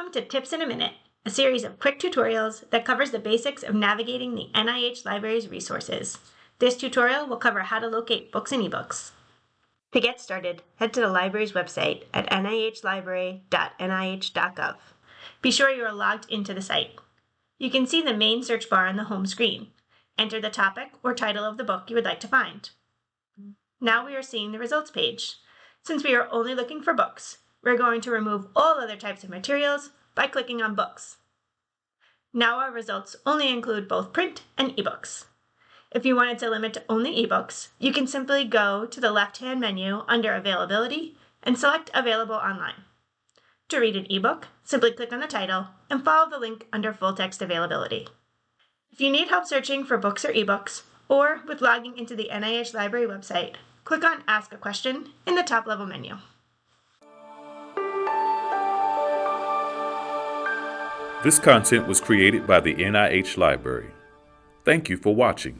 Welcome to Tips in a Minute, a series of quick tutorials that covers the basics of navigating the NIH Library's resources. This tutorial will cover how to locate books and eBooks. To get started, head to the library's website at nihlibrary.nih.gov. Be sure you are logged into the site. You can see the main search bar on the home screen. Enter the topic or title of the book you would like to find. Now we are seeing the results page. Since we are only looking for books, we're going to remove all other types of materials by clicking on Books. Now our results only include both print and eBooks. If you wanted to limit to only eBooks, you can simply go to the left-hand menu under Availability and select Available Online. To read an ebook, simply click on the title and follow the link under Full Text Availability. If you need help searching for books or ebooks, or with logging into the NIH Library website, click on Ask a Question in the top-level menu. This content was created by the NIH Library. Thank you for watching.